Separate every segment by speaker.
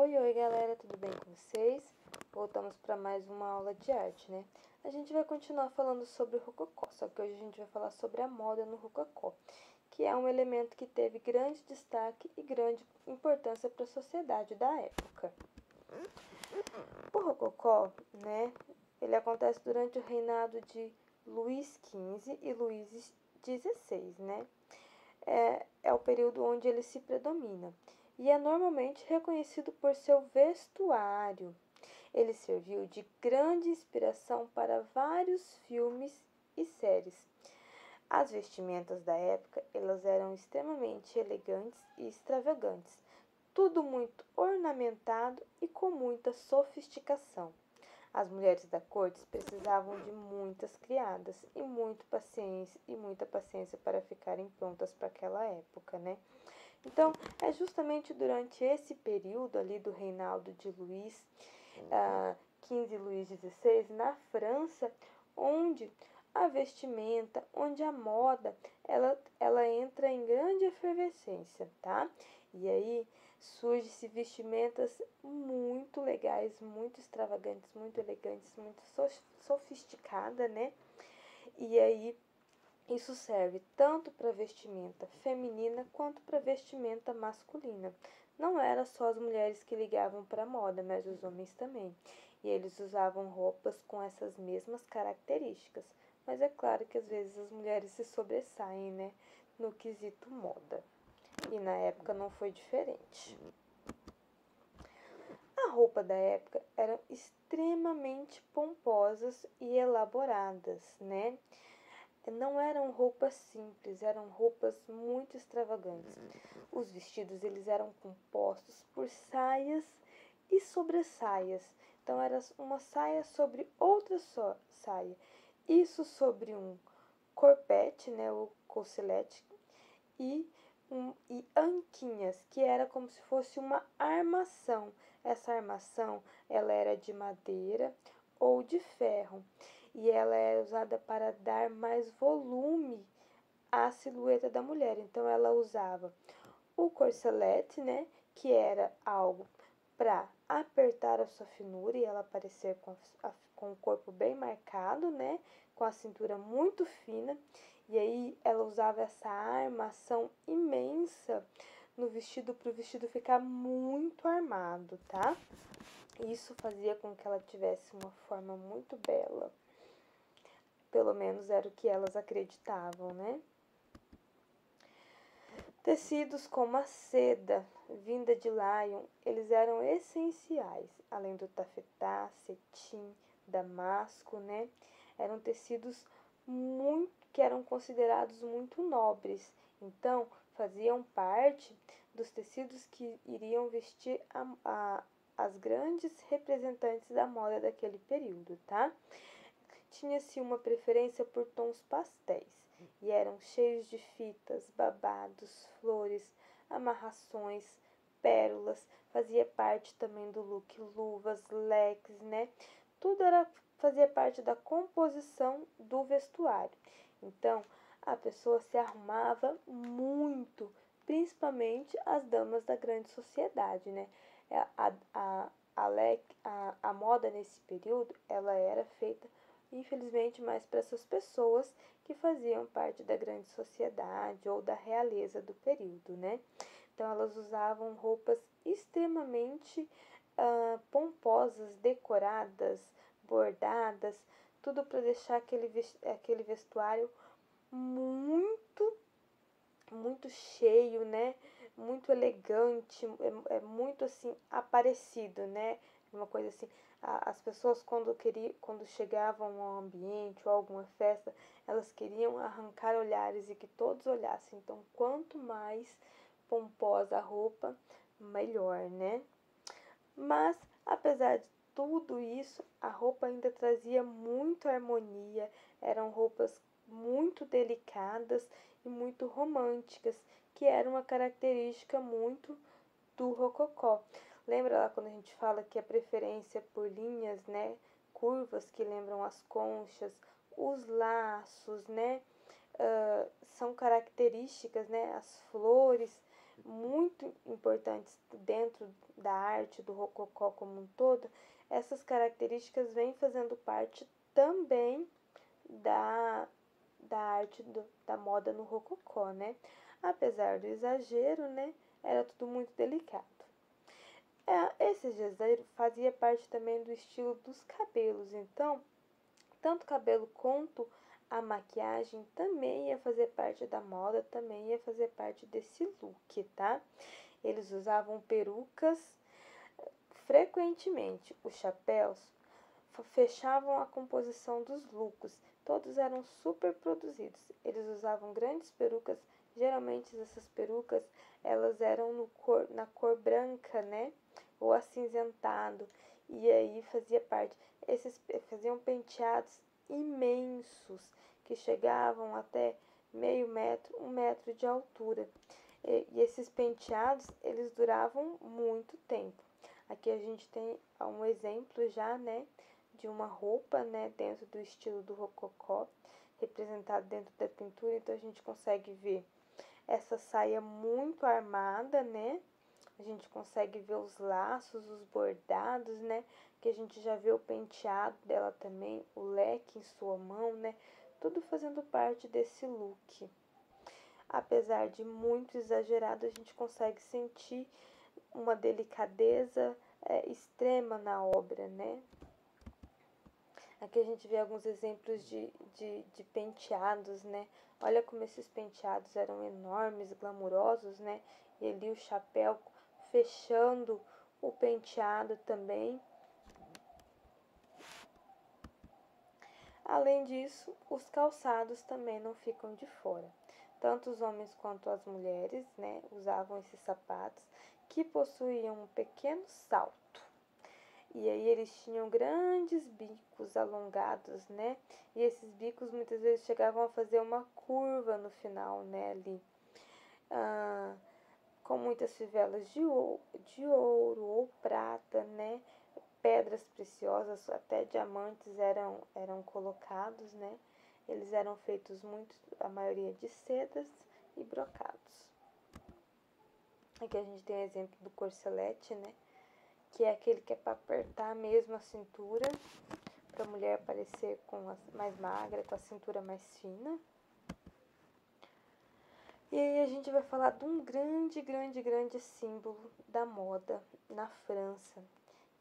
Speaker 1: Oi galera, tudo bem com vocês? Voltamos para mais uma aula de arte, né? A gente vai continuar falando sobre o rococó, só que hoje a gente vai falar sobre a moda no rococó, que é um elemento que teve grande destaque e grande importância para a sociedade da época. O rococó, né, ele acontece durante o reinado de Luís XV e Luís XVI, né? É o período onde ele se predomina e é normalmente reconhecido por seu vestuário. Ele serviu de grande inspiração para vários filmes e séries. As vestimentas da época, elas eram extremamente elegantes e extravagantes, tudo muito ornamentado e com muita sofisticação. As mulheres da corte precisavam de muitas criadas e muita paciência para ficarem prontas para aquela época, né? Então, é justamente durante esse período ali do reinado de Luís XV e Luís XVI, na França, onde a vestimenta, onde a moda, ela entra em grande efervescência, tá? E aí surgem-se vestimentas muito legais, muito extravagantes, muito elegantes, muito sofisticadas, né? E aí isso serve tanto para vestimenta feminina quanto para vestimenta masculina. Não era só as mulheres que ligavam para a moda, mas os homens também. E eles usavam roupas com essas mesmas características. Mas é claro que às vezes as mulheres se sobressaem, né, no quesito moda. E na época não foi diferente. A roupa da época eram extremamente pomposas e elaboradas, né? Não eram roupas simples, eram roupas muito extravagantes. Os vestidos eles eram compostos por saias e sobressaias. Então era uma saia sobre outra saia. Isso sobre um corpete, né, o corselete, e anquinhas, que era como se fosse uma armação. Essa armação ela era de madeira ou de ferro e ela era usada para dar mais volume à silhueta da mulher. Então ela usava o corselete, né, que era algo para apertar a sua finura e ela aparecer com o corpo bem marcado, né, com a cintura muito fina. E aí ela usava essa armação imensa no vestido para o vestido ficar muito armado, tá? Isso fazia com que ela tivesse uma forma muito bela. Pelo menos era o que elas acreditavam, né? Tecidos como a seda, vinda de Lyon, eles eram essenciais, além do tafetá, cetim, damasco, né? Eram tecidos que eram considerados muito nobres, então faziam parte dos tecidos que iriam vestir as grandes representantes da moda daquele período, tá? Tinha-se uma preferência por tons pastéis e eram cheios de fitas, babados, flores, amarrações, pérolas. Fazia parte também do look luvas, leques, né? Fazia parte da composição do vestuário. Então, a pessoa se arrumava muito, principalmente as damas da grande sociedade, né? A moda nesse período, ela era feita infelizmente mais para essas pessoas que faziam parte da grande sociedade ou da realeza do período, né? Então elas usavam roupas extremamente pomposas, decoradas, bordadas, tudo para deixar aquele vestuário muito, muito cheio, né? Muito elegante, é muito assim aparecido, né? Uma coisa assim, as pessoas quando chegavam ao ambiente ou a alguma festa, elas queriam arrancar olhares e que todos olhassem. Então, quanto mais pomposa a roupa, melhor, né? Mas, apesar de tudo isso, a roupa ainda trazia muita harmonia, eram roupas muito delicadas e muito românticas, que era uma característica muito do rococó. Lembra lá quando a gente fala que a preferência por linhas, né, curvas que lembram as conchas, os laços, né, são características, né, as flores, muito importantes dentro da arte do rococó como um todo, essas características vêm fazendo parte também da arte da moda no rococó, né? Apesar do exagero, né? Era tudo muito delicado. Esse exagero fazia parte também do estilo dos cabelos, então, tanto o cabelo quanto a maquiagem também ia fazer parte da moda, também ia fazer parte desse look, tá? Eles usavam perucas frequentemente. Os chapéus fechavam a composição dos looks. Todos eram super produzidos. Eles usavam grandes perucas. Geralmente essas perucas elas eram na cor branca, né? Ou acinzentado. E aí fazia parte. Esses faziam penteados imensos que chegavam até meio metro, 1 metro de altura. E esses penteados eles duravam muito tempo. Aqui a gente tem um exemplo já, né, de uma roupa, né, dentro do estilo do rococó, representado dentro da pintura. Então a gente consegue ver essa saia muito armada, né? A gente consegue ver os laços, os bordados, né? Que a gente já vê o penteado dela também, o leque em sua mão, né? Tudo fazendo parte desse look. Apesar de muito exagerado, a gente consegue sentir uma delicadeza extrema na obra, né? Aqui a gente vê alguns exemplos de penteados, né? Olha como esses penteados eram enormes, glamurosos, né? E ali o chapéu fechando o penteado também. Além disso, os calçados também não ficam de fora. Tanto os homens quanto as mulheres, né, usavam esses sapatos que possuíam um pequeno salto. E aí eles tinham grandes bicos alongados, né? E esses bicos muitas vezes chegavam a fazer uma curva no final, né, ali. Com muitas fivelas de ouro ou prata, né? Pedras preciosas, até diamantes eram colocados, né? Eles eram feitos muito, a maioria de sedas e brocados. Aqui a gente tem o exemplo do corselete, né? Que é aquele que é para apertar mesmo a cintura, para a mulher parecer mais magra, com a cintura mais fina. E aí a gente vai falar de um grande símbolo da moda na França,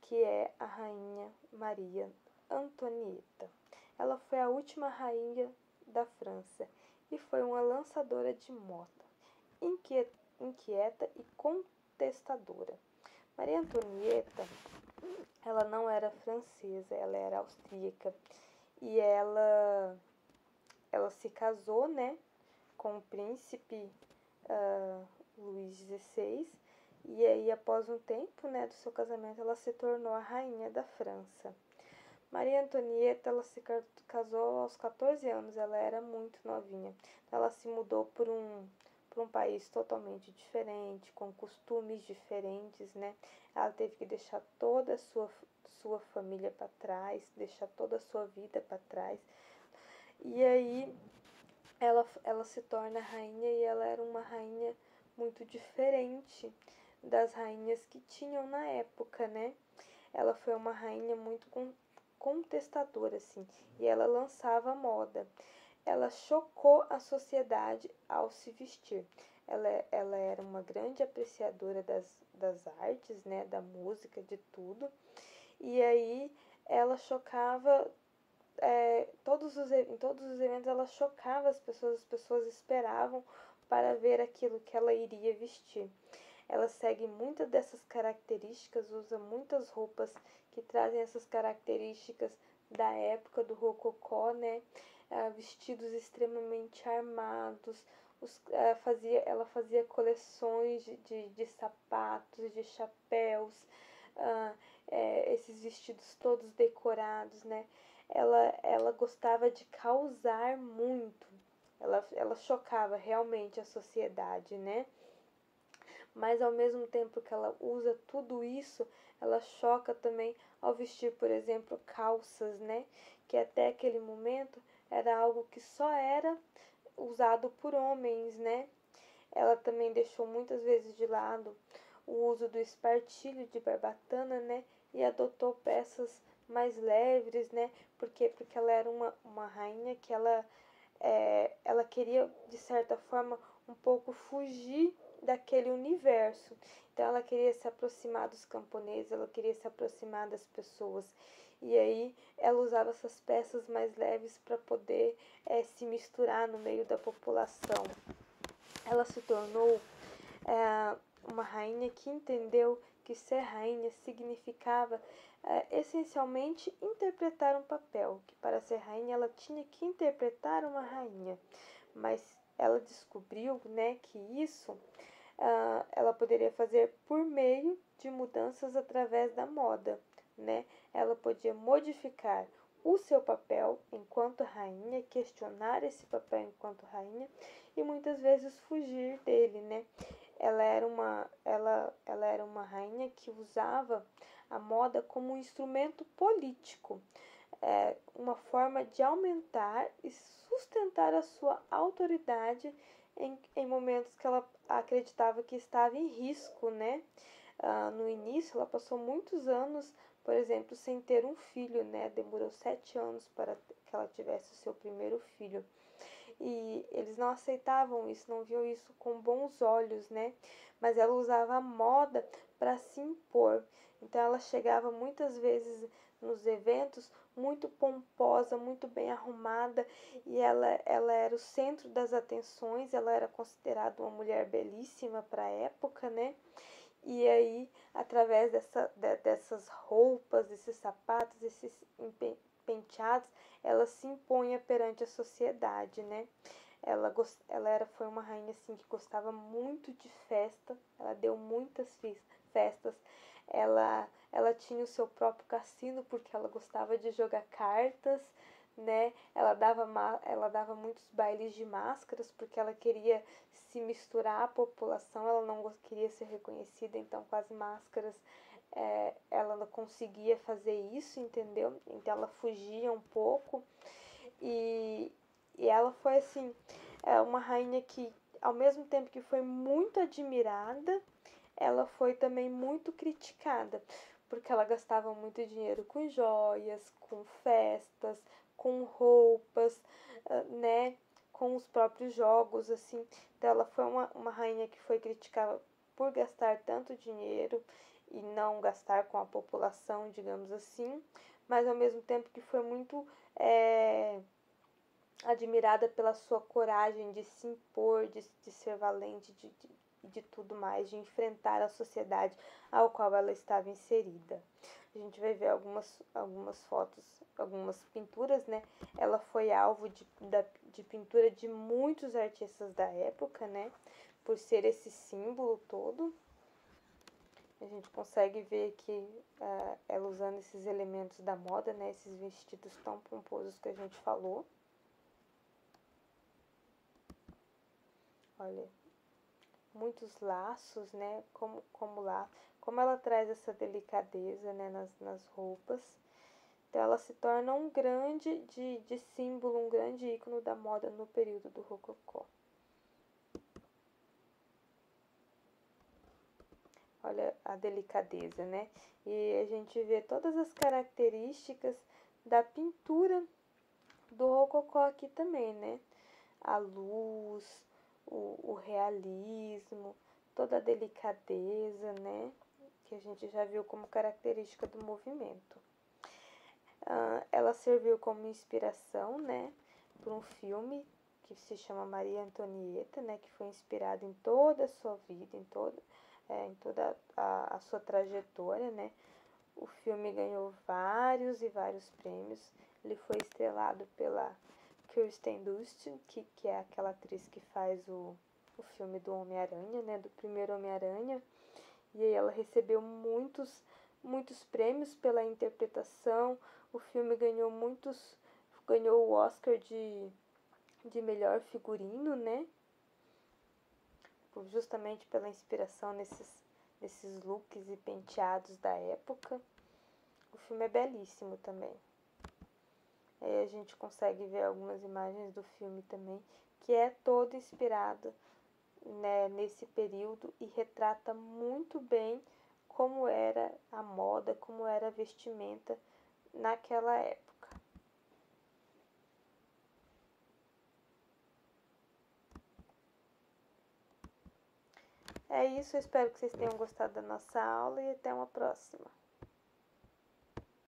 Speaker 1: que é a Rainha Maria Antonieta. Ela foi a última rainha da França e foi uma lançadora de moda, inquieta e contestadora. Maria Antonieta, ela não era francesa, ela era austríaca e ela se casou, né, com o príncipe Luís XVI, e aí após um tempo, né, do seu casamento, ela se tornou a rainha da França. Maria Antonieta, ela se casou aos 14 anos, ela era muito novinha. Ela se mudou por um país totalmente diferente, com costumes diferentes, né? Ela teve que deixar toda a sua família para trás, deixar toda a sua vida para trás. E aí ela se torna rainha e ela era uma rainha muito diferente das rainhas que tinham na época, né? Ela foi uma rainha muito contestadora, assim, e ela lançava moda. Ela chocou a sociedade ao se vestir. Ela era uma grande apreciadora das artes, né, da música, de tudo. E aí ela chocava em todos os eventos ela chocava as pessoas esperavam para ver aquilo que ela iria vestir. Ela segue muitas dessas características, usa muitas roupas que trazem essas características da época do rococó, né? Vestidos extremamente armados, ela fazia coleções de sapatos, de chapéus, esses vestidos todos decorados, né? Ela gostava de causar muito, ela chocava realmente a sociedade, né? Mas ao mesmo tempo que ela usa tudo isso, ela choca também ao vestir, por exemplo, calças, né? Que até aquele momento era algo que só era usado por homens, né? ela também deixou muitas vezes de lado o uso do espartilho de barbatana, né? E adotou peças mais leves, né? Por quê? Porque ela era uma rainha que ela queria, de certa forma, um pouco fugir daquele universo. Então ela queria se aproximar dos camponeses, ela queria se aproximar das pessoas. E aí ela usava essas peças mais leves para poder se misturar no meio da população. Ela se tornou uma rainha que entendeu que ser rainha significava essencialmente interpretar um papel, que para ser rainha ela tinha que interpretar uma rainha, mas ela descobriu, né, que isso ela poderia fazer por meio de mudanças através da moda, né? Ela podia modificar o seu papel enquanto rainha, questionar esse papel enquanto rainha e muitas vezes fugir dele, né? Ela era uma rainha que usava a moda como um instrumento político, uma forma de aumentar e sustentar a sua autoridade em momentos que ela acreditava que estava em risco, né? No início, ela passou muitos anos, por exemplo, sem ter um filho, né? Demorou 7 anos para que ela tivesse o seu primeiro filho. E eles não aceitavam isso, não viam isso com bons olhos, né? Mas ela usava a moda para se impor. Então ela chegava muitas vezes nos eventos muito pomposa, muito bem arrumada, e ela era o centro das atenções, ela era considerada uma mulher belíssima para a época, né? E aí, através dessas roupas, desses sapatos, desses penteados, ela se impunha perante a sociedade, né? Foi uma rainha assim que gostava muito de festa, ela deu muitas festas, ela tinha o seu próprio cassino porque ela gostava de jogar cartas, né? Ela dava muitos bailes de máscaras porque ela queria se misturar à população, ela não queria ser reconhecida, então com as máscaras ela não conseguia fazer isso, entendeu? Então ela fugia um pouco e, e ela foi assim, uma rainha que ao mesmo tempo que foi muito admirada, ela foi também muito criticada, porque ela gastava muito dinheiro com joias, com festas, com roupas, né, com os próprios jogos, assim. Então ela foi uma rainha que foi criticada por gastar tanto dinheiro e não gastar com a população, digamos assim, mas ao mesmo tempo que foi muito admirada pela sua coragem de se impor, de ser valente, de tudo mais, de enfrentar a sociedade ao qual ela estava inserida. A gente vai ver algumas fotos, algumas pinturas, né? Ela foi alvo de pintura de muitos artistas da época, né? Por ser esse símbolo todo. A gente consegue ver aqui ela usando esses elementos da moda, né? Esses vestidos tão pomposos que a gente falou. Olha, muitos laços, né? Como ela traz essa delicadeza, né? Nas roupas. Então ela se torna um grande de símbolo, um grande ícone da moda no período do Rococó. Olha a delicadeza, né? E a gente vê todas as características da pintura do Rococó aqui também, né? A luz, o realismo, toda a delicadeza, né? Que a gente já viu como característica do movimento. Ela serviu como inspiração, né? Por um filme que se chama Maria Antonieta, né? Que foi inspirado em toda a sua vida, em toda a sua trajetória, né? O filme ganhou vários e vários prêmios. Ele foi estrelado pela Kirsten Dunst, que é aquela atriz que faz o filme do Homem-Aranha, né? Do primeiro Homem-Aranha. E aí ela recebeu muitos prêmios pela interpretação. O filme ganhou o Oscar de melhor figurino, né? Justamente pela inspiração nesses looks e penteados da época. O filme é belíssimo também. Aí a gente consegue ver algumas imagens do filme também, que é todo inspirado né, nesse período e retrata muito bem como era a moda, como era a vestimenta naquela época. É isso, eu espero que vocês tenham gostado da nossa aula e até uma próxima.